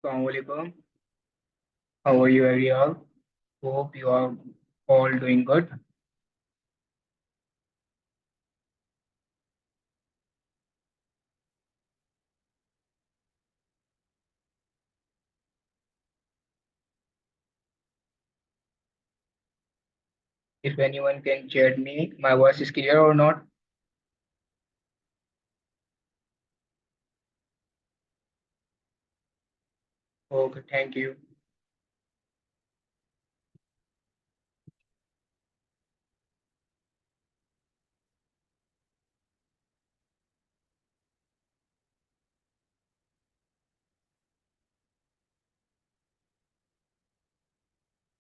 Assalamualaikum. How are you, everyone? Hope you are all doing good. If anyone can chat me, my voice is clear or not? Okay, thank you.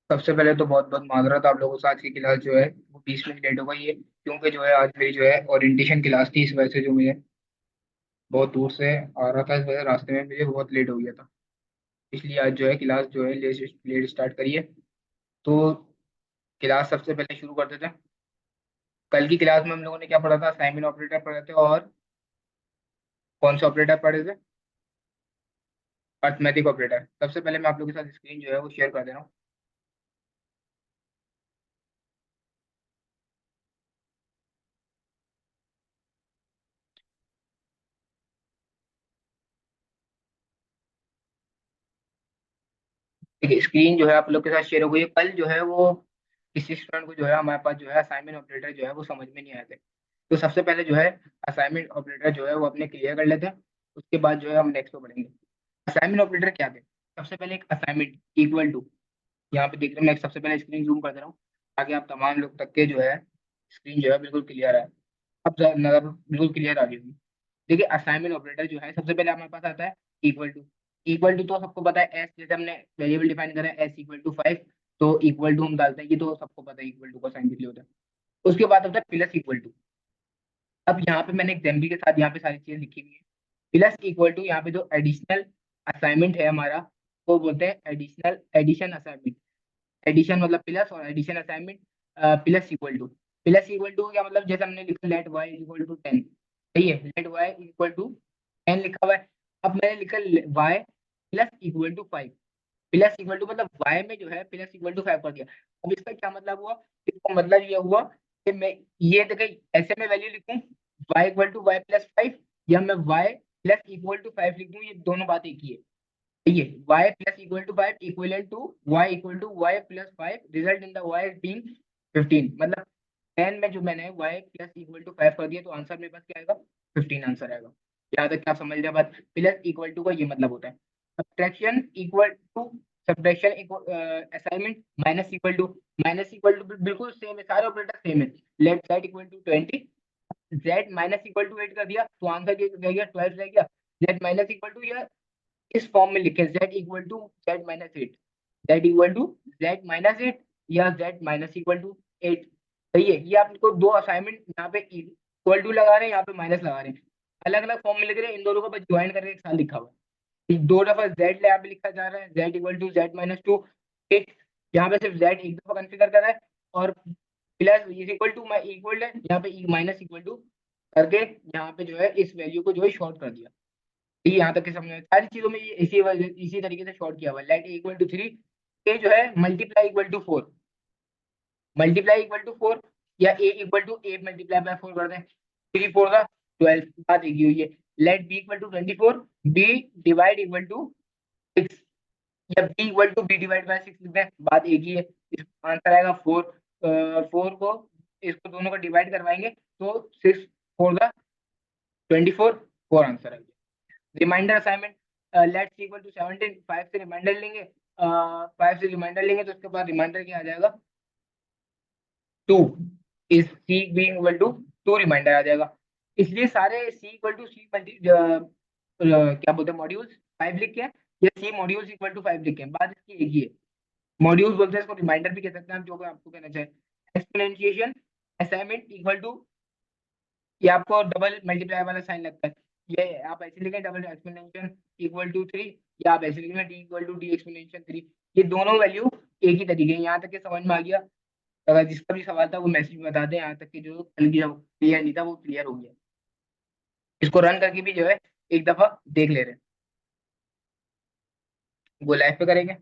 सबसे पहले तो बहुत बहुत माजरत आप लोगों से। आज की क्लास जो है वो 20 मिनट लेट हो गई है, क्योंकि जो है आज मेरी जो है ओरिएंटेशन क्लास थी। इस वजह से जो मुझे बहुत दूर से आ रहा था, इस वजह से रास्ते में मुझे बहुत लेट हो गया था। इसलिए आज जो है क्लास जो है लेट लेट स्टार्ट करिए। तो क्लास सबसे पहले शुरू करते थे। कल की क्लास में हम लोगों ने क्या पढ़ा था? असाइनमेंट ऑपरेटर पढ़े थे, और कौन से ऑपरेटर पढ़े थे? Arithmetic operator. सबसे पहले मैं आप लोगों के साथ स्क्रीन जो है वो शेयर कर दे रहा हूँ। ठीक है, स्क्रीन जो है आप लोग के साथ शेयर हो गई है। कल जो है वो किसी स्टूडेंट को जो है हमारे पास जो है असाइनमेंट ऑपरेटर जो है वो समझ में नहीं आए थे। तो सबसे पहले जो है असाइनमेंट ऑपरेटर जो है वो अपने क्लियर कर लेते हैं। उसके बाद जो है हम नेक्स्ट को बढ़ेंगे। असाइनमेंट ऑपरेटर क्या थे? सबसे पहले एक असाइनमेंट इक्वल टू, यहाँ पे देख रहे हैं, मैं सबसे पहले स्क्रीन जूम कर दे रहा हूँ ताकि आप तमाम लोग तक के जो है स्क्रीन जो है बिल्कुल क्लियर है। अब नजर बिल्कुल क्लियर आ गई होगी। देखिए, असाइनमेंट ऑपरेटर जो है सबसे पहले हमारे पास आता है इक्वल टू। इक्वल टू तो सबको पता है, एस जैसे हमने वेरिएबल डिफाइन करा है एस इक्वल टू 5, तो इक्वल टू हम डालते हैं, ये तो सबको पता है इक्वल टू का साइन किस लिए होता है। उसके बाद होता है प्लस इक्वल टू। अब यहाँ पे मैंने एग्जाम्पल के साथ यहाँ पे सारी चीजें लिखी हुई है। प्लस इक्वल टू, यहाँ पे जो एडिशनल असाइनमेंट है हमारा, वो बोलते हैं एडिशनल एडिशन असाइनमेंट। एडिशन मतलब प्लस, और addition assignment plus equal to. Plus equal to क्या मतलब? जैसे हमने लिखा लेट वाई इक्वल टू 10, सही है, लेट वाई इक्वल टू 10 लिखा हुआ है। अब मैंने लिखा y plus equal to 5। Plus equal to मतलब वाई में जो है प्लस इक्वल टू 5 कर दिया। अब इसका क्या मतलब हुआ? इसका मतलब ये हुआ कि मैं ये देखिए ऐसे में वैल्यू लिखूं, y equal to y plus 5, या मैं वाई प्लस इक्वल टू 5 लिख दूं, ये दोनों बातें एक ही है। ठीक है, y plus equal to 5 equal to y equal to y plus 5, result in the y being 15। मतलब 10 में जो मैंने y प्लस इक्वल टू 5 कर दिया, तो आंसर मेरे पास क्या आएगा? 15 आंसर आएगा। यहाँ तक क्या समझ लिया बात? प्लस इक्वल टू का ये मतलब होता है। Subtraction equal to, subtraction assignment minus equal to बिल्कुल सेम है, सारे ऑपरेटर सेम है। Let z equal to 20, z minus equal to 8 कर दिया, तो आंसर क्या रह गया? 12 रह गया। z माइनस इक्वल टू, इस फॉर्म में लिखे z equal to z minus eight, z equal to z minus eight, या z minus equal to eight. सही है, ये आपको दो असाइनमेंट यहाँ पे इक्वल टू लगा रहे हैं, यहाँ पे माइनस लगा रहे हैं, अलग अलग फॉर्म में लिख रहे हैं। इन दोनों को बस ज्वाइन करके एक साथ लिखा हुआ है। दो दफा जेड यहाँ पे लिखा जा रहा है, z equal to z minus two eight. यहाँ पे सिर्फ जेड एक दफा कंसिडर कर रहा है, और plus is equal to equal है, यहाँ पे माइनस इक्वल टू करके यहाँ पे जो है इस वैल्यू को जो है शॉर्ट कर दिया। ये यहाँ तक के समझ में सारी चीजों में ये इसी तरीके से शॉर्ट किया हुआ है। Let a equal to 3, a जो है multiply equal to 4, multiply equal to 4, या a equal to a multiply by 4 कर दें, 3 4 का 12, बात एक ही हुई है। Let b equal to 24, b divide equal to 6, या b equal to b divide by 6 लिख दें, बात एक ही है। इसका आंसर आएगा 4। 4 को, इसको दोनों को डिवाइड करवाएंगे तो 6 4 का 24, 4 आंसर आएगा। Reminder assignment, let's equal to 17, 5 से रिमाइंडर लेंगे, 5 से रिमाइंडर लेंगे तो उसके बाद रिमाइंडर क्या आ जाएगा? 2। इस सी बीइंग इक्वल टू 2 रिमाइंडर आ जाएगा। इसलिए सारे सी इक्वल टू सी मल्टी क्या बोलते हैं मॉड्यूल्स 5 लिख के, या सी मॉड्यूल्स इक्वल टू 5 लिख के, बात इसकी एक ही है। मॉड्यूल्स बोलते हैं इसको, रिमाइंडर भी कह सकते हैं आप, जो कि आपको कहना चाहे। एक्सपोनेंशिएशन असाइनमेंट इक्वल टू, ये आपको डबल मल्टीप्लाई वाला साइन लगता है, ये आप ऐसे लिखें डबल एक्सपोनेंशियल इक्वल टू 3, या आप ऐसे लिखें d equal to d exponential 3। ये दोनों वैल्यू एक ही तरीके हैं। यहाँ तक के समझ में आ गया? अगर जिसका भी सवाल था वो मैसेज बता दें, यहाँ तक कि जो कल की क्लियर नहीं था वो क्लियर हो गया। इसको रन करके भी जो है एक दफा देख ले रहे हैं। गो लाइव पे करेंगे।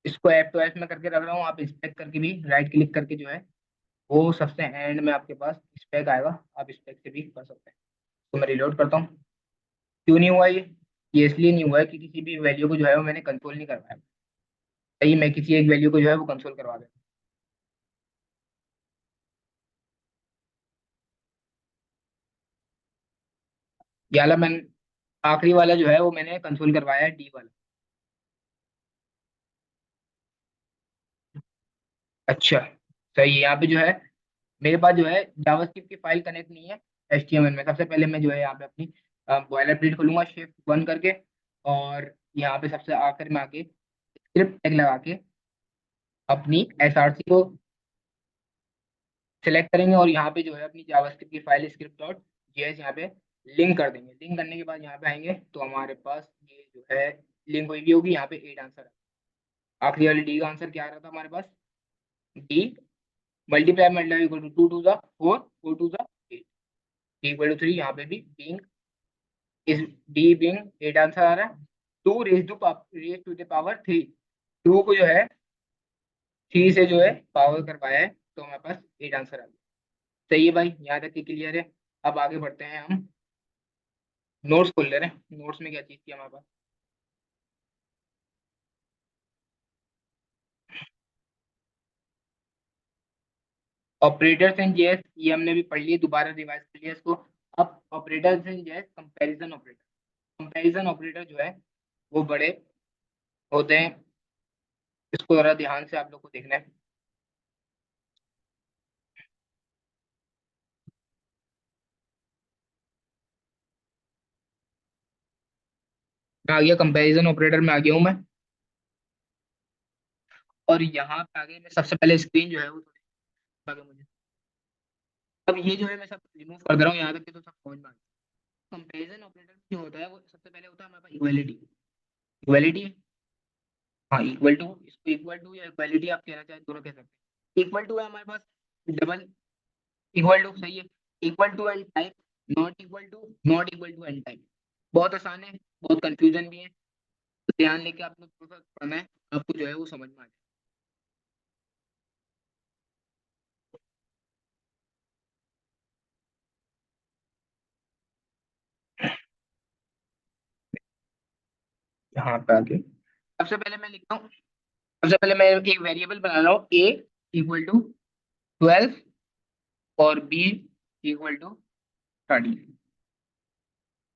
इसको एफ टू एफ में करके रख रहा हूँ, आप इंस्पेक्ट करके भी राइट क्लिक करके जो है वो सबसे एंड में आपके पास स्पेक आएगा, आप स्पेक से भी कर सकते हैं। तो मैं रिलोड करता हूँ। क्यों नहीं हुआ ये इसलिए नहीं हुआ है कि किसी भी वैल्यू को जो है वो मैंने कंट्रोल नहीं करवाया। सही, मैं किसी एक वैल्यू को जो है वो कंट्रोल करवा देता हूँ। ये वाला मैंने, आखिरी वाला जो है वो मैंने कंट्रोल करवाया है, डी वाला। अच्छा, सही है। यहाँ पे जो है मेरे पास जो है जावास्क्रिप्ट की फाइल कनेक्ट नहीं है एचटीएमएल में। सबसे पहले मैं जो है यहाँ पे अपनी बॉयलर प्लेट खोलूंगा शिफ्ट वन करके, और यहाँ पे सबसे आखिर में आके स्क्रिप्ट टैग लगा के अपनी एसआरसी को सिलेक्ट करेंगे, और यहाँ पे जो है अपनी जावास्क्रिप्ट की फाइल स्क्रिप्ट डॉट जेएस यहाँ पे लिंक कर देंगे। लिंक करने के बाद यहाँ पे आएंगे तो हमारे पास ये जो है लिंक हुई भी होगी। यहाँ पे एट आंसर है। आखिरी वाली डी का आंसर क्या आ रहा था हमारे पास? D multiply multiply equal to two two जा फोर, फोर टू जा एट, इक्वल टू थ्री। यहाँ पे भी बीइंग, इस डी बीइंग एट आंसर आ रहा है। Two raise to the power three, two को जो है थ्री से जो है पावर करवाया है, तो हमारे पास एट आंसर आ गया। सही है भाई, यहाँ तक क्लियर है। अब आगे बढ़ते हैं हम, नोट्स खोल ले रहे हैं। नोट्स में क्या चीज थी हमारे पास? ऑपरेटर्स इन जेएस, ये हमने भी पढ़ लिया, दोबारा रिवाइज कर लिया इसको। अब operators in JS, comparison operator. Comparison operator जो है वो बड़े होते हैं, इसको जरा ध्यान से आप लोग को देखना है। मैं आ गया कंपैरिजन ऑपरेटर में, आ गया हूँ मैं। और यहाँ पे आगे मैं सबसे पहले स्क्रीन जो है वो थोड़ी आगे मुझे, अब ये जो है मैं सब रिमूव कर दे रहा हूँ यहाँ तक कि तो सब समझ में आ गया। कंपैरिजन ऑपरेटर जो होता है वो सबसे पहले होता है हमारे पास इक्वालिटी। इक्वालिटी, हाँ इक्वल टू, इसको इक्वल टू या इक्वालिटी आप कहना चाहें दोनों कह सकते हैं। इक्वल टू है हमारे पास डबल, इक्वल टू सही है। Equal to and type, not equal to, not equal to and type. बहुत आसान है, बहुत कंफ्यूजन भी है, तो ध्यान लेके आपको थोड़ा सा पढ़ना है, आपको जो है वो समझ में आ जाए। यहाँ पे आगे सबसे पहले मैं लिखता हूँ, सबसे पहले मैं एक वेरिएबल बना रहा हूँ, ए इक्वल टू 12 और बी इक्वल टू 30।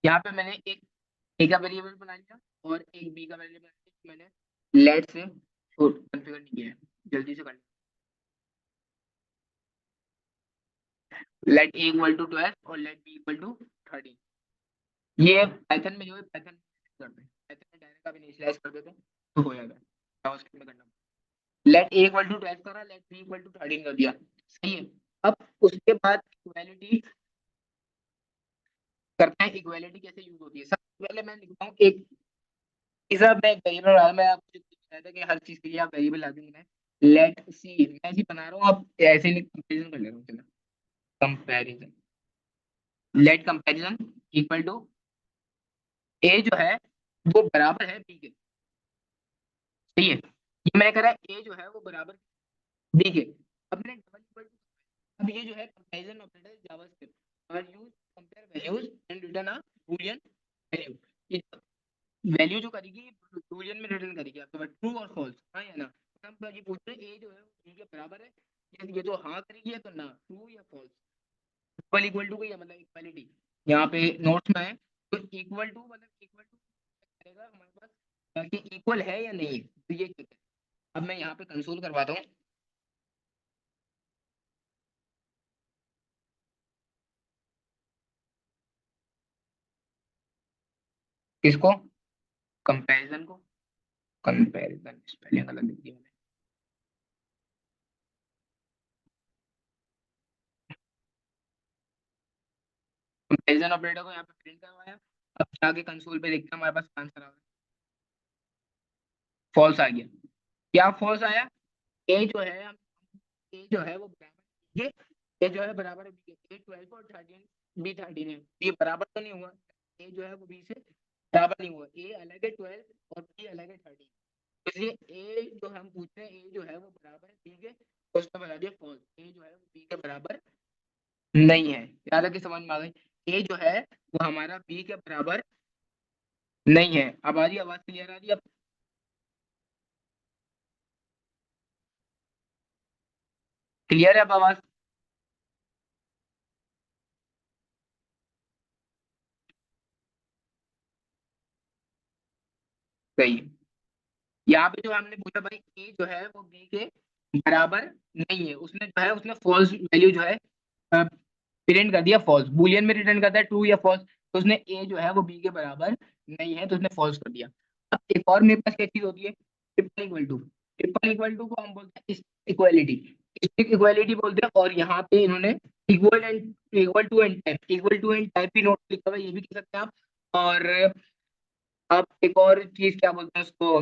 यहाँ पे मैंने एक ए का वेरिएबल बना लिया और एक बी का वेरिएबल मैंने लेट से कॉन्फ़िगर नहीं किया है, जल्दी से कर लेट ए इक्वल टू 12 और लेट बी इक्वल टू 30। ये पाइथन में जो है पाइथन करते हैं, पाइथन में डायरेक्ट आप इनिशियलाइज कर देते हैं तो हो जाएगा। जावास्क्रिप्ट में करना, लेट ए इक्वल टू 12 करा, लेट बी इक्वल टू 13 कर दिया। सही है। अब उसके बाद इक्वालिटी करते हैं। इक्वालिटी कैसे यूज होती है? सबसे पहले मैं लिखता हूँ एक, इस अब मैं वेरिएबल, मैं आपको बताया था कि हर चीज के लिए आप वेरिएबल लाते हैं। लेट सी मैं ऐसे ही बना रहा हूँ, आप ऐसे ही कंपैरिजन कर ले रहा हूँ। चलो, comparison, let comparison equal to a जो है वो बराबर है बी के। सही है, ये मैंने करा, ए जो है वो बराबर बी के। अब मैंने डबल इक्वल टू, अब ये जो है कंपैरिजन ऑपरेटर जावास्क्रिप्ट और use compare values and return a Boolean value. ये वैल्यू जो करेगी बूलियन में रिटर्न करेगी आपके पास ट्रू और फॉल्स, हाँ या ना। हम ये पूछ रहे हैं ए जो है वो बी के बराबर है, ये तो हाँ करेगी या तो ना, ट्रू या फॉल्स। इक्वल इक्वल टू का ये मतलब इक्वालिटी, यहाँ पे नोट्स में है। तो इक्वल टू मतलब इक्वल टू करेगा हमारे पास कि इक्वल है या नहीं है, तो ये चेक है। अब मैं यहाँ पे कंसोल करवाता हूँ। किसको? कंपैरिजन को। कंपैरिजन स्पेलिंग गलत लिख दिया मैंने। कंपैरिजन ऑपरेटर को यहाँ पे प्रिंट करवाया। अब जाके कंसोल पे देखते हैं हमारे पास आंसर आ रहा है, फॉल्स आ गया। क्या फॉल्स आया? ए जो है ए जो है वो बराबर है, ए जो है बराबर है बी के, ए 12 और 13 बी 13 है, ये बराबर तो नहीं हुआ, ए जो है वो बी से बराबर नहीं हुआ, ए अलग है 12 और बी अलग है 13, इसलिए ए जो हम पूछ रहे हैं ए जो है वो बराबर है बी के, तो उसने बता दिया फॉल्स, ए जो है वो बी के बराबर नहीं है। याद है कि समझ में आ गई, ए जो है वो हमारा बी के बराबर नहीं है। अब आ रही आवाज, क्लियर आ रही है अब? क्लियर है अब आवाज? सही है। यहाँ पे जो हमने पूछा भाई ए जो है वो बी के बराबर नहीं है, उसने जो है उसने फॉल्स वैल्यू जो है प्रिंट कर दिया, फॉल्स बूलियन में रिटर्न करता है ट्रू या फॉल्स, तो उसने ए जो है वो बी के बराबर नहीं है तो उसने फॉल्स कर दिया। अब एक और मेरे पास क्या चीज होती है, triple equal to, triple equal to को हम बोलते हैं इक्वालिटी, स्टिक इक्वालिटी बोलते हैं, और यहाँ पे इन्होंने equal to and type, equal to and type भी नोट लिखा हुआ है, ये भी कह सकते हैं आप। और आप एक और चीज क्या बोलते हैं उसको,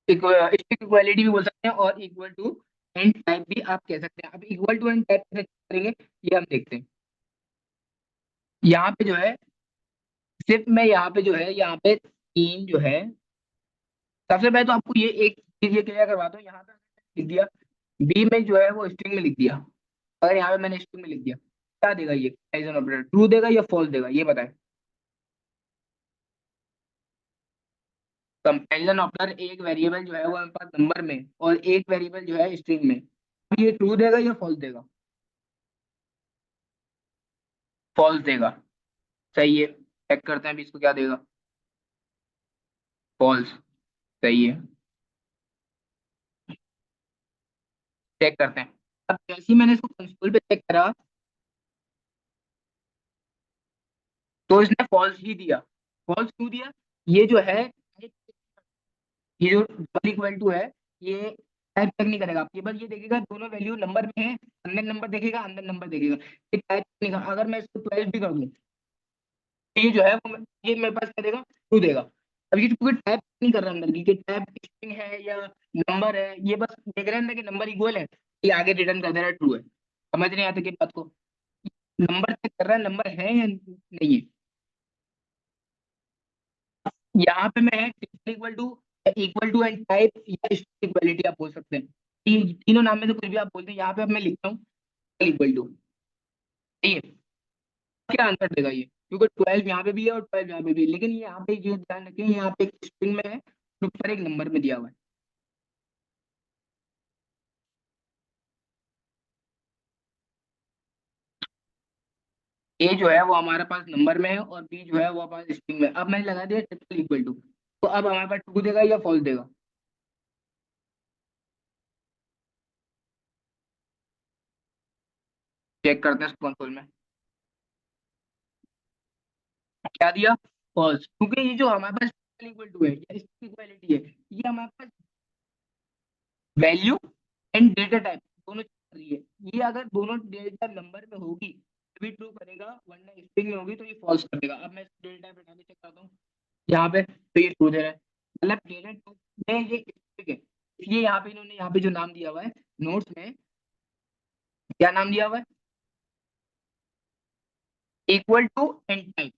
स्टिक इक्वालिटी भी बोल सकते हैं, और इक्वल टू एंड टाइप भी आप कह सकते हैं। अब इक्वल टू एंड टाइप कैसे करेंगे ये हम देखते हैं। यहाँ पे जो है सिर्फ मैं यहाँ पे जो है यहाँ पे तीन जो है, सबसे पहले तो आपको ये एक चीज ये क्लियर करवाता हूँ, यहाँ पे लिख दिया बी में जो है वो स्ट्रिंग में लिख दिया, अगर यहाँ पे मैंने स्ट्रिंग में लिख दिया क्या देगा ये कंपैरिजन ऑपरेटर, ट्रू देगा या फॉल्स देगा ये बताएं। कंपैरिजन ऑपरेटर एक वेरिएबल जो है वो हमारे पास नंबर में और एक वेरिएबल जो है स्ट्रिंग में, तो ये ट्रू देगा या फॉल्स देगा? फॉल्स देगा। सही है, चेक करते हैं अभी इसको क्या देगा, फॉल्स। सही है, चेक करते हैं। अब जैसे ही मैंने इसको कंसोल पे चेक करा तो इसने फॉल्स ही दिया। फॉल्स क्यों दिया? ये जो है ये जो डबल इक्वल टू है ये टाइप चेक नहीं करेगा, ये बस ये देखेगा दोनों वैल्यू नंबर में है, अंदर नंबर देखेगा, अंदर नंबर देखेगा, ये टाइप नहीं करेगा। अगर मैं इसको 12 भी कर दूं तो ये जो है वो ये मेरे पास क्या देगा, ट्रू देगा। अब ये क्योंकि टाइप नहीं कर रहा अंदर की कि टाइप स्ट्रिंग है या नंबर है, ये बस देख रहे हैं ना कि नंबर इक्वल है, ये आगे रिटर्न कर दे रहा है ट्रू है। समझ नहीं आते कि बात को, नंबर चेक कर रहा है नंबर है या नहीं है। यहाँ पे मैं इक्वल टू एंड टाइप या इक्वालिटी आप बोल सकते हैं, तीनों नाम में से कुछ भी आप बोलते हैं। यहाँ पे अब मैं लिखता हूँ इक्वल टू, ठीक है, क्या आंसर देगा ये, क्योंकि 12 यहाँ पे भी है और 12 यहाँ पे भी है, लेकिन ये यहाँ पे ये ध्यान रखें यहाँ पे एक स्ट्रिंग में है और ऊपर एक नंबर में दिया हुआ है। ए जो है वो हमारे पास नंबर में है और बी जो है वो हमारे पास स्ट्रिंग में है। अब मैंने लगा दिया ट्रिपल इक्वल टू, तो अब हमारे पास ट्रू देगा या फॉल्स देगा? चेक करते हैं कंसोल में क्या दिया, फॉल्स, क्योंकि ये जो हमारे पास इक्वल टू है या इक्वालिटी है, ये हमारे पास वैल्यू एंड डेटा टाइप दोनों चेक कर रही है, ये अगर दोनों डेटा नंबर में होगी तभी ट्रू करेगा, वरना स्ट्रिंग में होगी तो ये फॉल्स कर देगा। अब मैं डेटा टाइप हटा के चेक करता हूँ यहाँ पे, तो ये ट्रू दे रहा है, मतलब डेटा टाइप में ये स्ट्रिंग है, इसलिए यहाँ पे इन्होंने यहाँ पे जो नाम दिया हुआ है नोट्स में, क्या नाम दिया हुआ है, इक्वल टू एंड टाइप,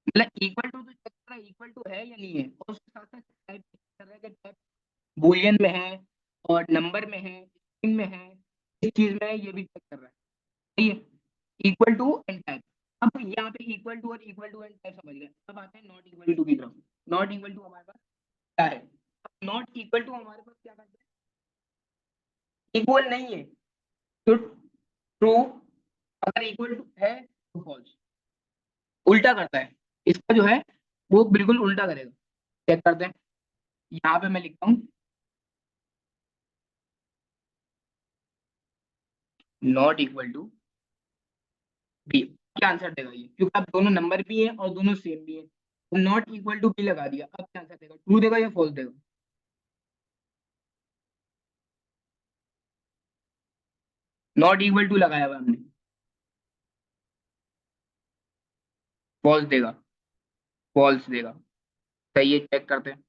मतलब इक्वल टू तो चेक कर रहा है इक्वल टू है या नहीं है, और उसके साथ साथ टाइप कर रहा है कि टाइप बूलियन में है और नंबर में है स्ट्रिंग में है, इस चीज में है, ये भी चेक कर रहा है। सही है, इक्वल टू एंड टाइप। अब यहाँ पे इक्वल टू और इक्वल टू एंड टाइप समझ गए, अब आते हैं नॉट इक्वल टू की तरफ। नॉट इक्वल टू हमारे पास क्या है, नॉट इक्वल टू हमारे पास क्या करता है, इक्वल नहीं है तो ट्रू, अगर इक्वल टू है तो फॉल्स, उल्टा करता है, इसका जो है वो बिल्कुल उल्टा करेगा। चेक करते हैं, यहाँ पे मैं लिखता हूँ नॉट इक्वल टू बी, क्या आंसर देगा ये, क्योंकि अब दोनों नंबर भी है और दोनों सेम भी है, नॉट इक्वल टू बी लगा दिया, अब क्या आंसर देगा, ट्रू देगा या फॉल्स देगा? नॉट इक्वल टू लगाया हुआ हमने, फॉल्स देगा, फॉल्स देगा। सही है, चेक करते हैं।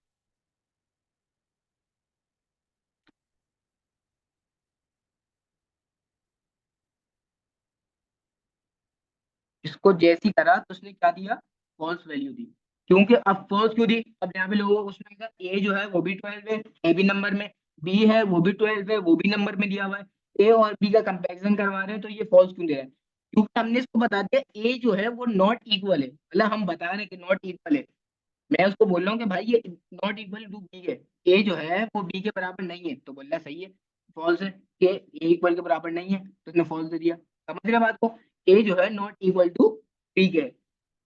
इसको जैसी करा तो उसने क्या दिया, फॉल्स वैल्यू दी। क्योंकि अब फॉल्स क्यों दी, अब यहाँ पे लोगों को उसने कहा ए जो है वो भी 12 है, ए भी नंबर में, बी है वो भी 12 है, वो भी नंबर में दिया हुआ है, ए और बी का कंपैरिजन करवा रहे हैं, तो ये फॉल्स क्यों दे रहा है, क्योंकि हमने इसको बता दिया ए जो है वो नॉट इक्वल है, मतलब हम बता रहे हैं कि नॉट इक्वल है। मैं उसको बोल रहा हूँ कि भाई ये नॉट इक्वल टू बी है, ए जो है वो बी के बराबर नहीं है, तो बोल रहा सही है, फॉल्स है कि ए इक्वल के बराबर नहीं है, तो उसने फॉल्स दे दिया। समझ रहे बात को, ए जो है नॉट इक्वल टू बी के।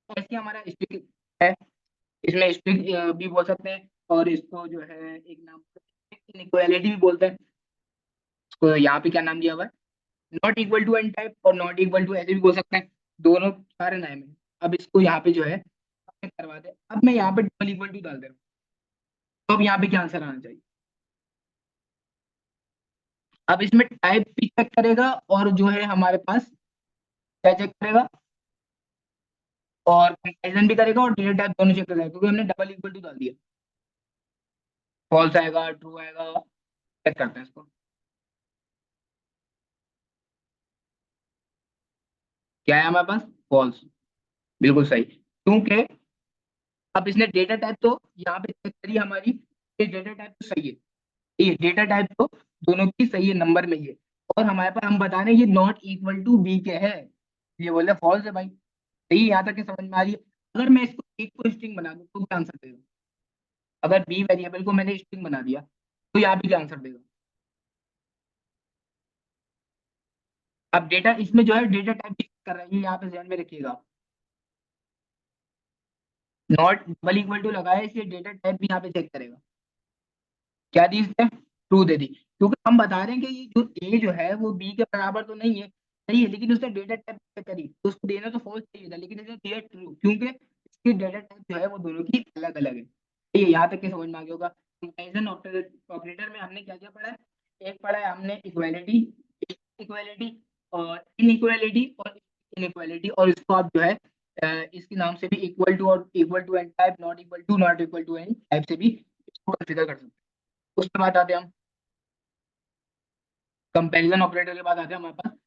ऐसे हमारा स्ट्रिक्ट है, इसमें स्ट्रिक्ट भी बोल सकते हैं, और इसको जो है एक नाम इनइक्वालिटी भी बोलते हैं। इसको यहाँ पे क्या नाम दिया हुआ है, not equal to and type, और नॉट इक्वल टू ऐसे भी बोल सकते हैं, दोनों सारे नाम है। अब इसको यहाँ पे जो है करवा दे, अब मैं यहाँ पे डबल इक्वल टू डाल दे रहा हूँ, तो अब यहाँ पे क्या आंसर आना चाहिए। अब इसमें टाइप भी चेक करेगा, और जो है हमारे पास क्या चेक करेगा, और कंपैरिजन भी करेगा, और डेटा टाइप दोनों चेक करेगा, क्योंकि हमने डबल इक्वल टू डाल दिया। फॉल्स आएगा, ट्रू आएगा, चेक करते हैं इसको। क्या है हमारे पास, फॉल्स, बिल्कुल सही, क्योंकि अब इसने डेटा टाइप तो यहाँ पे चेक करी हमारी, ये डेटा टाइप तो सही है, ये डेटा टाइप तो दोनों की सही है, नंबर में ही है, और हमारे पास हम बता रहे हैं ये नॉट इक्वल टू बी के है, ये बोले फॉल्स है भाई। सही, यहाँ तक के समझ में आ रही है। अगर मैं इसको एक को स्ट्रिंग बना दूं तो क्या आंसर देगा, अगर बी वेरिएबल को मैंने स्ट्रिंग बना दिया तो यहाँ पे क्या आंसर देगा। अब डेटा इसमें जो है डेटा टाइप कर रहा है, ये यहाँ पे ध्यान में रखिएगा, नॉट डबल इक्वल टू लगाया, इसलिए डेटा टाइप भी यहाँ पे चेक करेगा। क्या दी इसने, ट्रू दे दी, क्योंकि हम बता रहे हैं कि ये जो ए जो है वो बी के बराबर तो नहीं है, सही है, लेकिन उसने डेटा टाइप चेक करी तो उसको देना तो फॉल्स चाहिए था, लेकिन इसने दिया ट्रू, क्योंकि इसकी डेटा टाइप जो है वो दोनों की अलग अलग है। ये यहाँ तक के समझ में आ गया होगा। कंपैरिजन ऑपरेटर में हमने क्या क्या पढ़ा है, एक पढ़ा है हमने इक्वालिटी, इक्वालिटी और इनइक्वालिटी और इनइक्वालिटी, और इसको आप जो है इसके नाम से भी इक्वल टू और equal to and type, not equal to and type से भी इसको कंसिडर कर सकते हैं। उसके बाद आते हैं हम कंपैरिजन ऑपरेटर के बाद आते हैं हमारे पास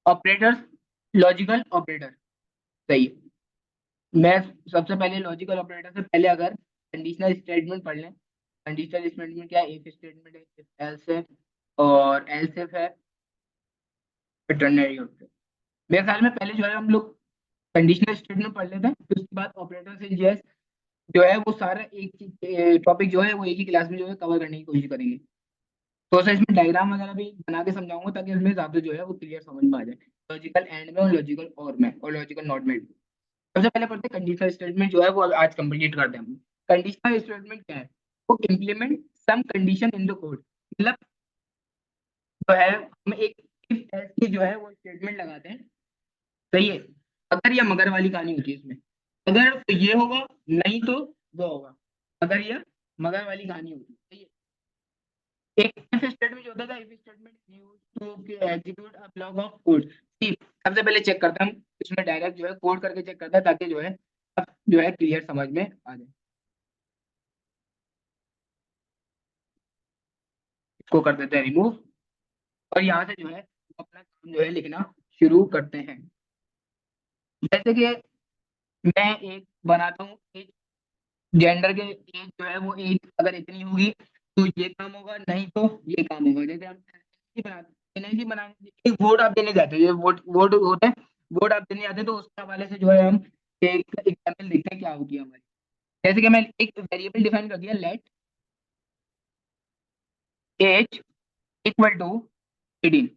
ऑपरेटर्स, लॉजिकल ऑपरेटर। सही है। मैं सबसे पहले लॉजिकल ऑपरेटर से पहले अगर कंडीशनल स्टेटमेंट पढ़ लें, कंडीशनल स्टेटमेंट क्या है, इफ स्टेटमेंट है, इफ एल्स है, और एल्स इफ है, फिर टर्नरी होता है। मेरे ख्याल में पहले जो है हम लोग कंडीशनल स्टेटमेंट पढ़ लेते हैं, फिर उसके बाद ऑपरेटर्स इन जेएस जो है वो सारा एक टॉपिक जो है वो एक ही क्लास में जो है कवर करने की कोशिश करेंगे। तो सर इसमें डायग्राम वगैरह भी बना के समझाऊंगा, ताकि इसमें ज्यादा जो है वो क्लियर समझ में आ जाए, लॉजिकल एंड में और लॉजिकल और में और लॉजिकल नॉट में। सबसे पहले पढ़ते हैं कंडीशनल स्टेटमेंट जो है वो आज कंप्लीट करते हैं हम। कंडीशनल स्टेटमेंट क्या है, वो implement some condition in the code, मतलब जो है हम एक if else की जो है वो स्टेटमेंट लगाते हैं, सही है, अगर या मगर वाली कहानी होती है इसमें, अगर तो ये होगा, नहीं तो वो होगा, अगर या मगर वाली कहानी होती है, सही है। एक इफ स्टेटमेंट जो होता था, if statement used to execute a block of code. सबसे पहले चेक करते हैं हम, इसमें डायरेक्ट जो है कोड करके चेक करते हैं, ताकि जो है अब जो है क्लियर समझ में आ जाए। इसको कर देते हैं रिमूव, और यहाँ से जो है अपना काम जो है लिखना शुरू करते हैं। जैसे कि मैं एक बनाता हूँ, एज, जेंडर के एज जो है वो एज अगर इतनी होगी तो ये काम होगा, नहीं तो ये काम होगा। जैसे हम एनर्जी बनाते, एनर्जी बनाने एक वोट आप देने जाते हैं, ये वोट वोट होते हैं, वोट आप देने जाते हैं, तो उसके हवाले से जो है हम एक एग्जाम्पल देखते हैं क्या होगी हमारी। जैसे कि मैं एक वेरिएबल डिफाइन कर दिया, लेट एज इक्वल टू 18,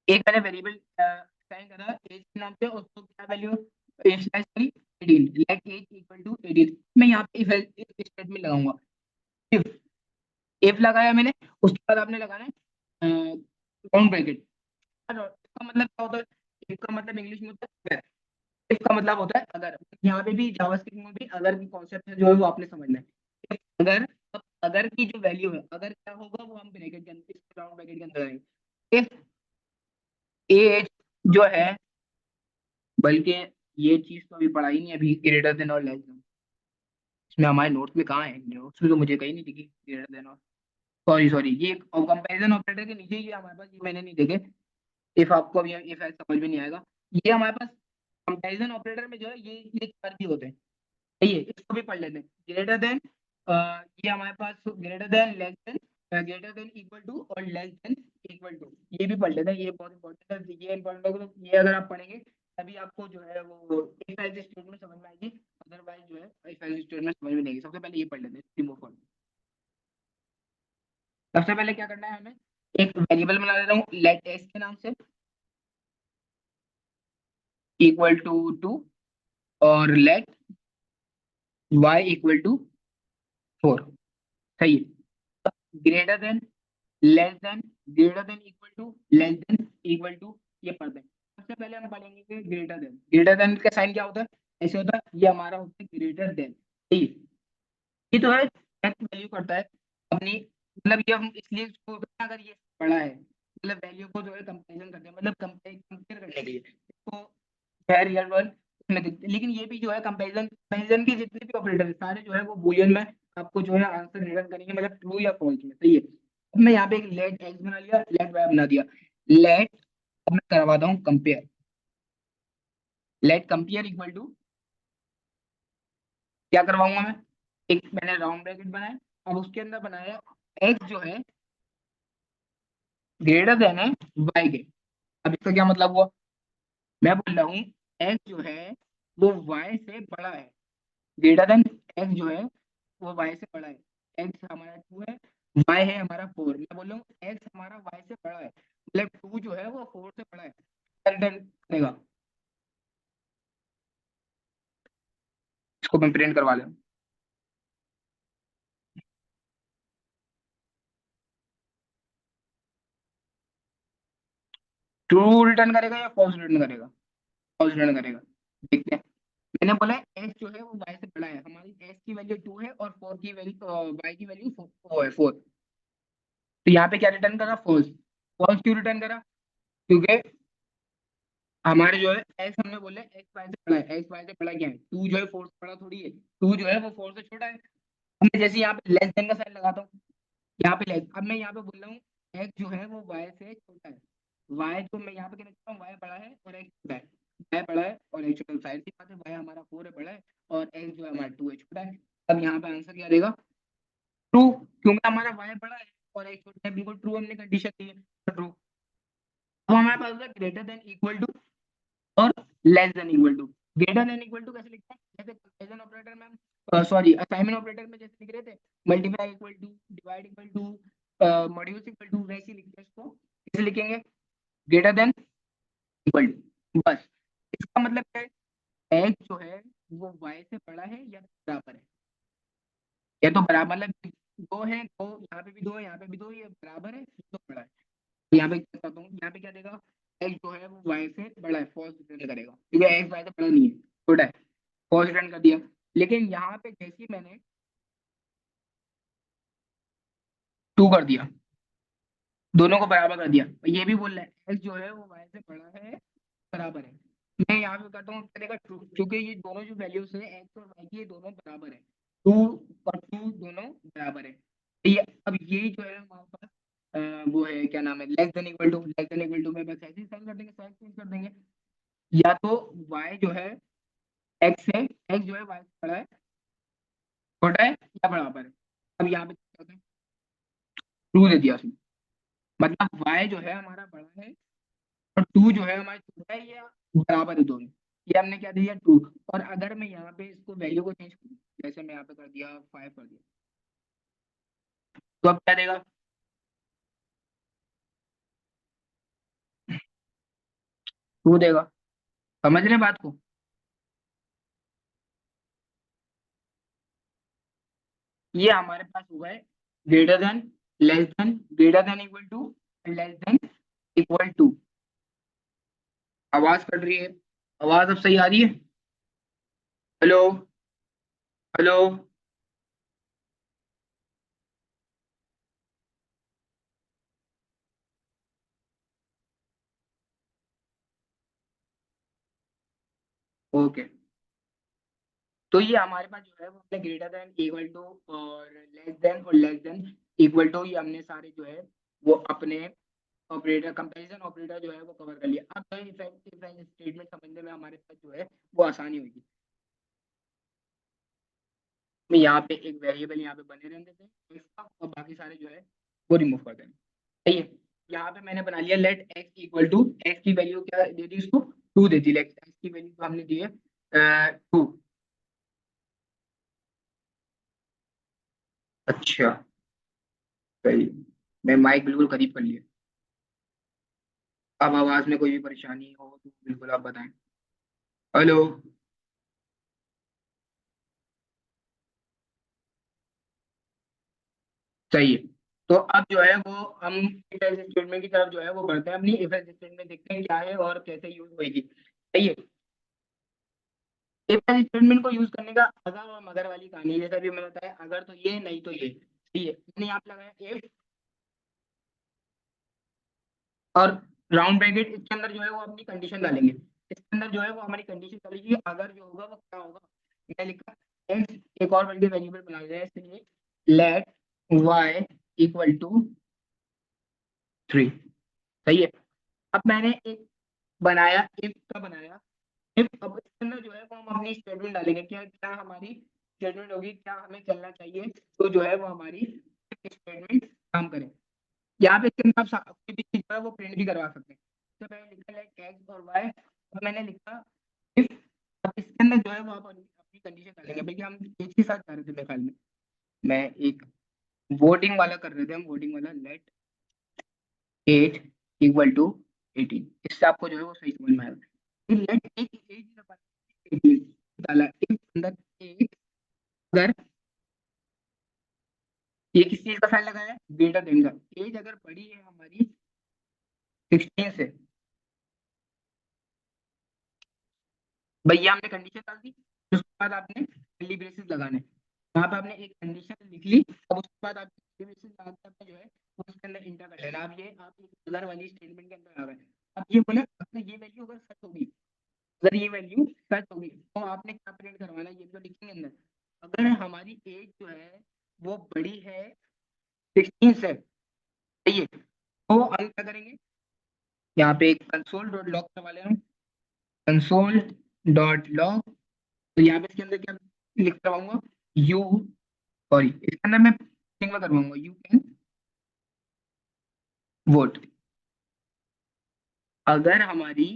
एक मैंने वेरिएबल डिफाइन करा एज के नाम पे, उसको क्या वैल्यू स्लैश करी 18, लेट एज इक्वल टू 18, मैं यहाँ पे इफ स्टेटमेंट लगाऊंगा। इफ इफ लगाया मैंने, उसके बाद आपने लगाना है राउंड ब्रैकेट। इसका मतलब क्या होता है, इफ का मतलब इंग्लिश में होता है अगर, इफ का मतलब होता है अगर, यहाँ पे भी जावास्क्रिप्ट में भी अगर की कॉन्सेप्ट है जो है वो आपने समझना है। If अगर, अब अगर की जो वैल्यू है, अगर क्या होगा वो हम ब्रैकेट के अंदर, राउंड ब्रैकेट के अंदर आएंगे। इफ एज जो है, बल्कि ये चीज तो अभी पढ़ाई नहीं, अभी ग्रेटर देन और लेस देन, इसमें हमारे नोट्स में कहाँ है, नोट्स में तो मुझे कहीं नहीं दिखी ग्रेटर देन और, सॉरी सॉरी, ये कंपैरिजन ऑपरेटर के नीचे ही है हमारे पास, ये मैंने नहीं देखे। इफ आपको अभी इफ समझ में नहीं आएगा, ये हमारे पास कंपैरिजन ऑपरेटर में जो है ये चार भी होते हैं। सही है, इसको भी पढ़ लेते हैं। ग्रेटर देन, ये हमारे पास greater than, less than, greater than, equal to और लेस देन इक्वल टू, ये भी पढ़ लेते हैं। ये बहुत इंपॉर्टेंट है, ये इंपॉर्टेंट है, तो ये अगर आप पढ़ेंगे तभी आपको जो है वो इफ एल्स स्टेटमेंट समझ में आएगी, अदरवाइज जो है इफ एल्स स्टेटमेंट समझ में नहीं आएगी। सबसे पहले ये पढ़ लेते हैं, रिमूव फॉर। सबसे पहले क्या करना है हमें, एक वेरिएबल बना लेता हूँ लेट एस के नाम से, इक्वल टू 2, और लेट वाई इक्वल टू 4। सही है। Greater than, less than, greater than, equal to, less than, equal to, ये पढ़ते हैं। सबसे पहले हम पढ़ेंगे कि ग्रेटर देन, ग्रेटर देन का साइन क्या होता है, ऐसे होता है, ये हमारा होता है ग्रेटर देन। सही है। ये तो है वैल्यू करता है अपनी, मतलब ये हम इसलिए इसको, अगर ये बड़ा है मतलब वैल्यू को जो है कंपेरिजन करते हैं, मतलब कंपेयर करने के लिए इसको है रियल वर्ल्ड में दिखते हैं। लेकिन ये भी जो है कंपैरिजन, कंपैरिजन के जितने भी ऑपरेटर है सारे जो है वो बूलियन में आपको जो है आंसर रिटर्न करेंगे, मतलब ट्रू या फॉल्स में। सही है। अब मैं यहाँ पे एक लेट एक्स बना लिया, लेट वाई बना दिया, लेट, अब मैं करवाता हूँ compare, let compare equal to, क्या करवाऊंगा मैं, एक मैंने राउंड ब्रैकेट बनाया, अब उसके अंदर बनाया एक्स जो है ग्रेटर देन है वाई के। अब इसका क्या मतलब हुआ, मैं बोल रहा हूँ एक्स जो है वो वाई से बड़ा है, ग्रेटर देन, एक्स जो है वो वाई से बड़ा है। एक्स हमारा 2 है, वाई है हमारा 4। मैं बोल रहा हूँ एक्स हमारा वाई से बड़ा है, मतलब 2 जो है वो 4 से बड़ा है। रिटर्न करेगा, इसको मैं प्रिंट करवा लें। ट्रू रिटर्न करेगा या फॉल्स रिटर्न करेगा, फॉल्स रिटर्न करेगा। देखते हैं। मैंने बोला एक्स जो है वो वाई से बड़ा है, हमारी एक्स की वैल्यू 2 है और 4 की वैल्यू, वाई की वैल्यू 4 है, 4। तो यहाँ पे क्या रिटर्न करा, फॉल्स। फॉल्स क्यों रिटर्न करा, क्योंकि हमारे जो है एक्स, हमने बोले एक्स वाई से बड़ा है, एक्स वाई से बड़ा क्या है, टू जो है फोर से बड़ा थोड़ी है, टू जो है वो फोर से छोटा है। अब मैं जैसे यहाँ पे लेस देन का साइन लगाता हूँ, यहाँ पे लेस, अब मैं यहाँ पे बोल रहा हूँ एक्स जो है वो वाई से छोटा है, वाई तो मैं यहाँ पे क्या लिखता हूँ, वाई बड़ा है और एक्स छोटा है, वाई बड़ा है और एक्स छोटा है, साइड सी बात है, वाई हमारा 4 है बड़ा है और एक्स जो है हमारा 2 है छोटा है। अब यहाँ पे आंसर क्या देगा, ट्रू, क्योंकि हमारा वाई बड़ा है और एक्स छोटा है, बिल्कुल ट्रू हमने कंडीशन दी है, ट्रू। अब हमारे पास है ग्रेटर देन, इक्वल टू और less than equal to. Greater than equal to कैसे लिखते हैं, जैसे कंपैरिजन ऑपरेटर में हम, सॉरी असाइनमेंट ऑपरेटर में जैसे लिख रहे थे, multiply equal to, divide equal to, modulus equal to, वैसे ही लिखते हैं इसको। कैसे लिखेंगे, ग्रेटर देन, इक्वल टू, बस। इसका मतलब क्या है, एक्स जो है वो वाई से बड़ा है या बराबर है, या तो बराबर, मतलब दो है, दो यहाँ पे भी दो है, यहाँ पे भी दो, ये बराबर है तो बड़ा है। तो यहाँ पे क्या करता हूँ, यहाँ पे क्या देगा, एक्स जो है वो वाई से बड़ा है, फॉल्स रिटर्न करेगा, क्योंकि एक्स वाई से बड़ा नहीं है, छोटा है, फॉल्स रिटर्न कर दिया। लेकिन यहाँ पे जैसे ही मैंने टू कर दिया, दोनों को बराबर कर दिया, और ये भी बोल रहा है एक्स जो है वो वाई से बड़ा है, बराबर है, मैं यहाँ पे करता हूँ करेगा ट्रू, क्योंकि ये दोनों जो वैल्यूज है एक्स और वाई की, ये दोनों बराबर है, टू और टू दोनों बराबर है। तो ये अब यही जो है हमारे पास वो है, क्या नाम है, less than equal to, less than equal to में बस ऐसे ही साइन कर देंगे, साइन चेंज कर देंगे, या तो y जो है x है, x जो है y से बड़ा है, छोटा है या बराबर है। अब यहाँ पे क्या होता है, ट्रू दे दिया उसने, मतलब y जो है हमारा बड़ा है और टू जो है हमारा छोटा है या बराबर है दोनों, ये हमने क्या दिया, ट्रू। और अगर मैं यहाँ पे इसको वैल्यू को चेंज करूँ, जैसे मैं यहाँ पे कर दिया 5 कर दिया, तो अब क्या देगा, ट्रू देगा। समझ रहे हैं बात को, ये हमारे पास हुआ है greater than, less than, greater than equal to, less than equal to. आवाज कट रही है, आवाज अब सही आ रही है, हेलो, हेलो, ओके। तो ये हमारे पास जो है वो हमने ग्रेटर देन, इक्वल टू और लेस देन इक्वल टू, ये हमने सारे जो है वो अपने ऑपरेटर, कंपैरिजन ऑपरेटर जो है वो कवर कर लिया। अब जो है इफ एल्स स्टेटमेंट समझने में हमारे पास जो है वो आसानी होगी। मैं यहाँ पे एक वेरिएबल यहाँ पे बने रहने देते हैं इसका, और बाकी सारे जो है वो रिमूव कर देंगे। सही है। यहाँ पे मैंने बना लिया let x equal to, x की वैल्यू क्या दे दी उसको, 2 दे दी। लेट एक्स की वैल्यू हमने दी है 2। अच्छा, सही। मैं माइक बिल्कुल करीब कर लिया। अब आवाज में कोई भी परेशानी हो तो बिल्कुल आप बताएं। हेलो। सही है। तो अब जो है वो हम इफ एल्स स्टेटमेंट की तरफ जो है वो बढ़ते हैं, अपनी इफ एल्स स्टेटमेंट देखते हैं क्या है और कैसे यूज होगी। सही है। इफ एल्स स्टेटमेंट को यूज करने का अगर और मगर वाली कहानी है, जैसा भी मैंने बताया, अगर तो ये, नहीं तो ये। सही है। मैंने यहाँ पे लगाया इफ, और राउंड ब्रैकेट, इसके अंदर जो है वो अपनी कंडीशन डालेंगे। इसके अंदर जो है वो हमारी कंडीशन डालेगी, अगर जो होगा वो क्या होगा। मैं लिखा एक्स, एक और मल्टी वेरिएबल बना दिया है इसलिए लेट वाई इक्वल टू 3। सही है। अब मैंने एक बनाया, इफ का बनाया। इफ, अब इसके अंदर जो है वो हम अपनी स्टेटमेंट डालेंगे, क्या क्या हमारी स्टेटमेंट होगी, क्या हमें चलना चाहिए, तो जो है वो हमारी स्टेटमेंट काम करे। यहाँ पे इसके अंदर आप कोई भी चीज जो है वो प्रिंट भी करवा सकते हैं। तो मैंने लिखा लाइक एक्स और वाई, और मैंने लिखा इफ। अब इसके अंदर जो है वो आप अपनी कंडीशन डालेंगे, बल्कि हम एक ही साथ जा रहे थे मेरे ख्याल में। मैं एक वोटिंग वाला कर रहे थे हम, वोटिंग वाला लेट 8 इक्वल टू 18। इससे आपको जो है वो सही समझ में आएगा। लेट एक एज 18 डाला, इफ अंदर एज, अगर ये किस चीज का साइन लगाया है, ग्रेटर देन का। एज अगर बड़ी है हमारी 16 से, भैया हमने कंडीशन डाल दी, उसके बाद आपने कर्ली ब्रेसेस लगाने। यहाँ पे आपने एक कंडीशन लिख ली, अब उसके बाद आप कर्ली ब्रेसेस लगाते आपने जो है उसके अंदर इंटर कर लेना। अब ये आप एक अगर वाली स्टेटमेंट के अंदर आ गए। अब ये बोले अगर ये वैल्यू अगर सच होगी, अगर ये वैल्यू सच होगी तो आपने क्या प्रिंट करवाना है, ये तो लिखेंगे अंदर। अगर हमारी एज जो है वो बड़ी है 16 से, सही है, तो हम क्या करेंगे, यहाँ पे एक कंसोल डॉट लॉग करवा ले हम, कंसोल डॉट लॉग। तो यहाँ पे इसके अंदर क्या लिख करवाऊंगा, यू, सॉरी इसके अंदर मैं thing में करवाऊंगा यू कैन वोट। अगर हमारी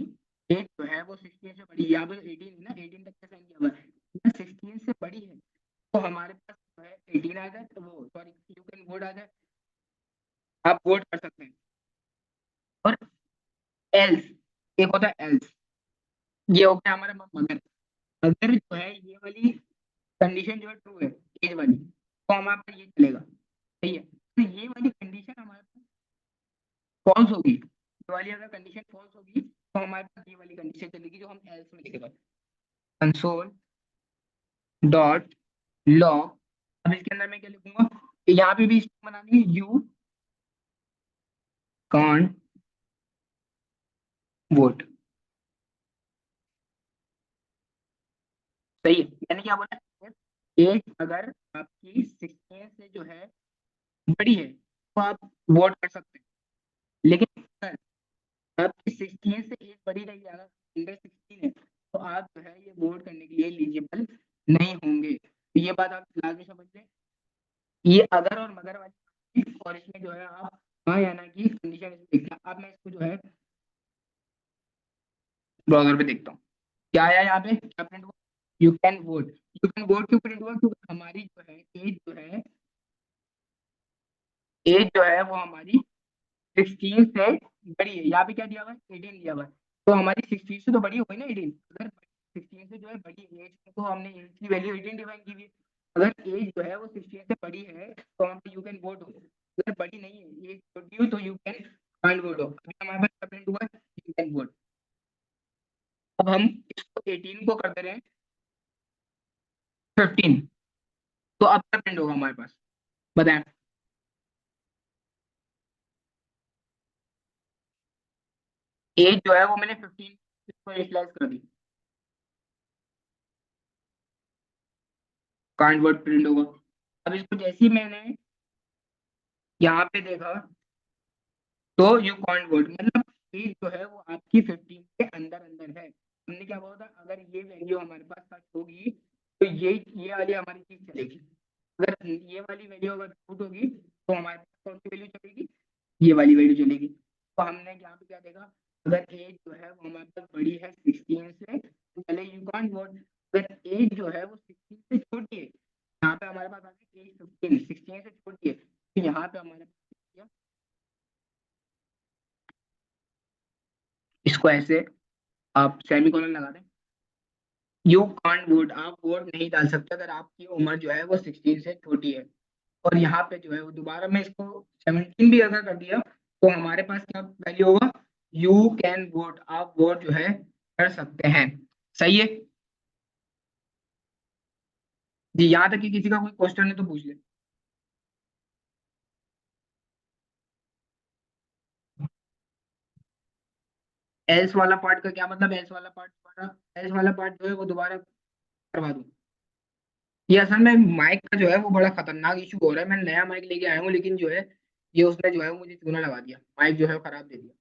एज जो है वो 16 से बड़ी, यहाँ पे 18 है ना, 18 तक का साइन किया हुआ है, अगर 16 से बड़ी है तो हमारे पास जो है 18 आ जाए, तो वो सॉरी यू कैन वोट आ जाए, आप वोट कर सकते हैं। और एल्स, एक होता है एल्स, ये हो गया हमारा मगर। अगर जो है ये वाली कंडीशन जो है ट्रू है, एज वाली, तो हमारे पास ये चलेगा। सही है। तो ये वाली कंडीशन हमारे पास फॉल्स होगी, ये वाली अगर कंडीशन फॉल्स होगी तो हमारे पास ये वाली कंडीशन चलेगी जो हम एल्स में लिखेगा, कंसोल डॉट लॉग। अब इसके अंदर मैं क्या लिखूंगा, यहाँ पे भी बनानी है, यू कांट वोट। सही है। मैंने क्या बोला, एज अगर आपकी 16 से जो है बड़ी है तो आप वोट कर सकते हैं, लेकिन अगर आपकी 16 से एज बड़ी रही, अगर अंडर 16 है, तो आप जो है ये वोट करने के लिए एलिजिबल नहीं होंगे। तो ये बात आप लाजमी समझ लें। ये अगर और मगर वाली है, और इसमें जो है आप हाँ या ना की कंडीशन इसमें देखना। अब मैं इसको जो है ब्राउजर पे देखता हूँ क्या आया यहाँ पे, क्या प्रिंट हुआ, you can vote. You can vote क्यों प्रिंट हुआ, क्योंकि हमारी जो है एज जो है, एज जो है वो हमारी 16 से बड़ी है। यहाँ पे क्या दिया हुआ है, 18 दिया हुआ है, तो हमारी 16 से तो बड़ी हो गई ना 18। अगर 16 से जो है बड़ी एज, तो हमने एज की वैल्यू 18 डिफाइन की हुई है। अगर एज जो है वो 16 से बड़ी है तो हम यू कैन वोट हो। अगर बड़ी नहीं है एज छोटी हो तो यू कैन कांट वोट हो। अभी हमारे पास क्या प्रिंट हुआ है, यू कैन वोट। अब हम इसको 18 को कर दे रहे हैं 15, तो अब क्या प्रिंट होगा हमारे पास, बताएं। एज जो है वो मैंने 15 इसको इनिशियलाइज कर दी, कांट वर्ड प्रिंट होगा। अब इसको जैसे ही मैंने यहाँ पे देखा, तो यू कॉन्ट वोट, मतलब एज जो है वो आपकी 15 के अंदर अंदर है। हमने क्या बोला था, अगर ये वैल्यू हमारे पास सच होगी तो ये वाली हमारी चीज चलेगी। अगर ये वाली वैल्यू अगर झूठ होगी तो हमारे पास कौन सी वैल्यू चलेगी, ये वाली वैल्यू चलेगी। तो हमने यहाँ पे क्या देखा, अगर एज जो है वो हमारे पास बड़ी है 16 से तो चले यू कॉन्ट वोट। अगर एज जो है वो 16 से छोटी है, यहाँ पे हमारे पास आ गई एज 15, 16 से छोटी है, तो यहाँ पे हमारे पास इसको ऐसे आप सेमी कॉलन लगा दें। यू कांट वोट, आप वोट नहीं डाल सकते अगर आपकी उम्र जो है वो 16 से छोटी है। और यहाँ पे जो है वो दोबारा मैं इसको 17 भी अगर कर दिया तो हमारे पास क्या वैल्यू होगा, यू कैन वोट, आप वोट जो है कर सकते हैं। सही है जी, यहाँ तक कि किसी का कोई क्वेश्चन है तो पूछ ले। एल्स वाला पार्ट का क्या मतलब, एल्स वाला पार्ट दोबारा, एल्स वाला पार्ट जो है वो दोबारा करवा दूं। ये असल में माइक का जो है वो बड़ा खतरनाक इशू हो रहा है, मैं नया माइक लेके आया हूँ लेकिन जो है ये उसने जो है मुझे चूना लगा दिया, माइक जो है खराब दे दिया।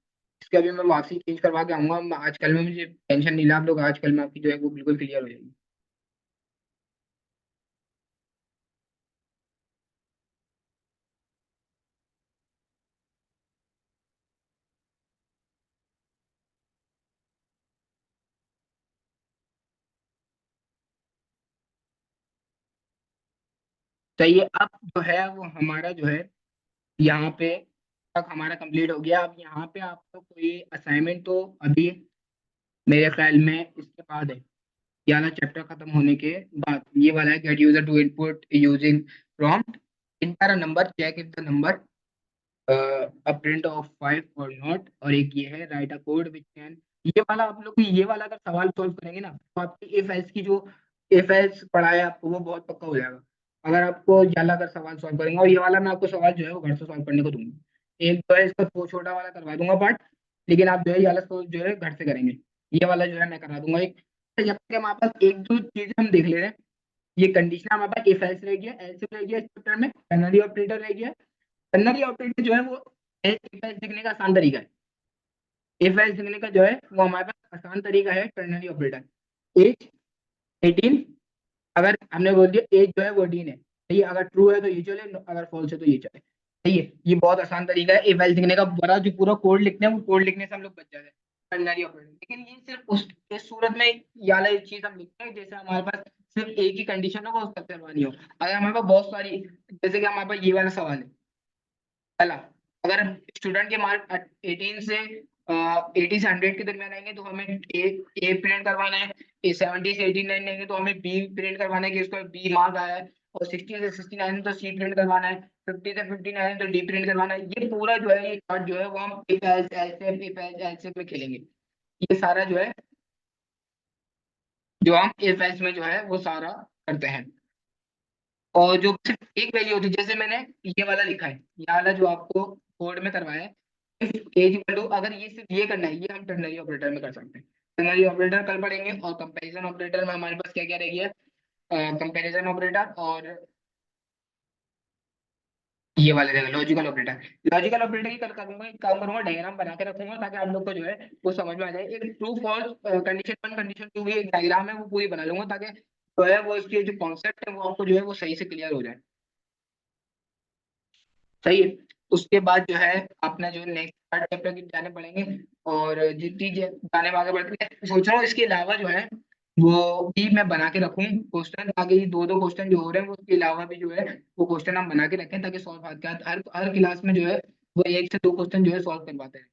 इसके अभी मैं वापसी चेंज करवा के आऊंगा, आजकल में मुझे टेंशन नहीं ला आप लोग, आजकल में आपकी जो है वो बिल्कुल क्लियर हो जाएगी। चाहिए अब जो है वो हमारा जो है यहाँ पे तक हमारा कंप्लीट हो गया। अब यहाँ पे आपको कोई असाइनमेंट तो अभी मेरे ख्याल में इसके बाद है, ये वाला चैप्टर खत्म होने के बाद ये वाला है, get user to input using prompt, enter a number, check if the number a print of 5 और नॉट, और एक ये है write a code which can. ये वाला आप लोग ये वाला अगर सवाल सॉल्व करेंगे ना तो आपकी इफ एल्स की जो इफ एल्स पढ़ा है आपको वो बहुत पक्का हो जाएगा। अगर आपको ये वाला अगर सवाल सॉल्व करेंगे, और ये वाला मैं आपको सवाल जो है वो घर से सॉल्व करने को दूंगा, एक जो है इसका छोटा वाला करवा दूंगा पार्ट, लेकिन आप जो है ये वाला solve जो है घर से करेंगे, ये वाला जो है मैं करा दूंगा एक। जब तक हमारे पास एक दो चीजें हम देख ले रहे हैं, ये कंडीशन हमारे पास इफ एल्स रह गया, एल्स रह गया इस चैप्टर में, टर्नरी ऑपरेटर रह गया। टर्नरी ऑपरेटर जो है वो इफ एल्स लिखने का आसान तरीका है, इफ एल्स लिखने का जो है वो हमारे पास आसान तरीका है टर्नरी ऑपरेटर। एज 18, अगर हमने बोल दिया एज जो है वो 18 है, सही है, अगर ट्रू है तो ये चले, अगर फॉल्स है तो ये चले, सही है। ये बहुत आसान तरीका है इफ एल्स लिखने का, बड़ा जो पूरा कोड लिखते हैं वो कोड लिखने से हम लोग बच जाते हैं टर्नरी ऑपरेटर। लेकिन ये सिर्फ उस इस सूरत में ये वाला चीज हम लिखते हैं जैसे हमारे पास सिर्फ एक ही कंडीशन हो वो उसका करवानी हो। अगर हमारे पास बहुत सारी, जैसे कि हमारे पास ये वाला सवाल है पहला, अगर स्टूडेंट के मार्क 18 से 80 से 100 के दरमियान आएंगे तो हमें ए प्रिंट करवाना है, 70 से 89 आएंगे तो हमें बी प्रिंट करवाना है कि उसका बी मार्क आया है, और 60 से 69 तो सी प्रिंट करवाना है, 50 से 59 तो डी प्रिंट करवाना है। ये पूरा जो है ये चार्ट जो है वो हम if else else if else else में खेलेंगे। ये सारा जो है जो हम इफ एल्स में जो है वो सारा करते हैं। और जो सिर्फ एक वैल्यू होती है, जैसे मैंने ये वाला लिखा है, ये वाला जो आपको कोड में करवाया है, एज इक्वल टू, अगर ये सिर्फ ये करना है ये हम टर्नरी ऑपरेटर में कर सकते हैं। टर्नरी ऑपरेटर कल पढ़ेंगे, और कंपैरिजन ऑपरेटर में हमारे पास क्या क्या रह गया, कंपैरिजन ऑपरेटर और ये वाले रहेगा लॉजिकल ऑपरेटर। लॉजिकल ऑपरेटर की कल करूंगा, एक काम करूंगा डायग्राम बना के रखूंगा ताकि आप लोग को जो है वो समझ में आ जाए। एक true false condition one condition two की एक डायग्राम है वो पूरी बना लूंगा ताकि जो है वो इसके जो कॉन्सेप्ट है वो आपको जो है वो सही से क्लियर हो जाए। सही है। उसके बाद जो है अपना जो नेक्स्ट पार्ट चैप्टर की जाने पड़ेंगे, और जितनी जाने में आगे बढ़ते हैं सोच रहा हूँ इसके अलावा जो है वो भी मैं बना के रखूँ क्वेश्चन, ताकि ये दो दो क्वेश्चन जो हो रहे हैं वो उसके अलावा भी जो है वो क्वेश्चन हम बना के रखें ताकि सॉल्व हर हर क्लास में जो है वो एक से दो क्वेश्चन जो है सॉल्व करवाते हैं।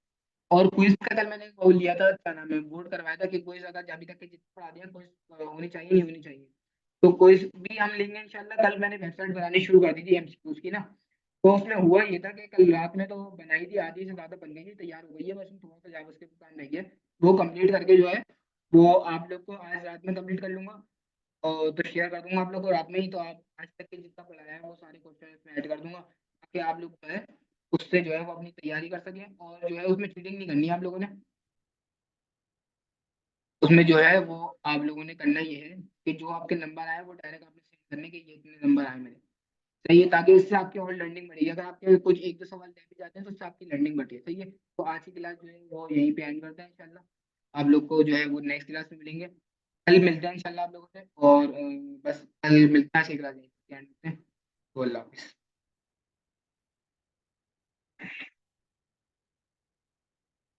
और क्विज का कल मैंने वो लिया था, क्या नाम है, वोट करवाया था कि क्विज अगर अभी तक के जितना पढ़ा दिया क्विज होनी चाहिए नहीं होनी चाहिए, तो क्विज भी हम लेंगे इंशाल्लाह। कल मैंने वेबसाइट बनानी शुरू कर दी थी एमसीक्यूज की ना, तो उसमें हुआ ये था कि कल रात में तो बनाई थी, आधी से ज्यादा बन गई थी, तैयार हो गई है, बस उसमें थोड़ा सा जावास्क्रिप्ट काम रह गया, वो कंप्लीट करके जो है वो आप लोग को आज रात में कंप्लीट कर लूंगा, और तो शेयर कर दूंगा आप लोग को रात में ही, तो आप आज तक के जितना पढ़ाया है वो सारे क्वेश्चन इसमें ऐड कर दूंगा ताकि आप लोग जो है उससे जो है वो अपनी तैयारी कर सकें, और जो है उसमें चीटिंग नहीं करनी है आप लोगों ने। उसमें जो है वो आप लोगों ने करना ये है कि जो आपके नंबर आए वो डायरेक्ट आपने सेंड करने के, ये इतने नंबर आए मेरे, सही है, ताकि इससे आपकी और लर्निंग बढ़ेगी। अगर आपके कुछ एक दो सवाल रह भी जाते हैं तो उससे आपकी लर्निंग बढ़ती है। सही है, तो आज की क्लास जो है वो यहीं पे एंड करते हैं इंशाल्लाह। आप लोग को जो है वो नेक्स्ट क्लास में मिलेंगे, कल मिलते हैं इंशाल्लाह आप लोगों से। और बस कल मिलते हैं, आज की क्लास यहीं एंड करते हैं। तो अल्लाह हाफिज़।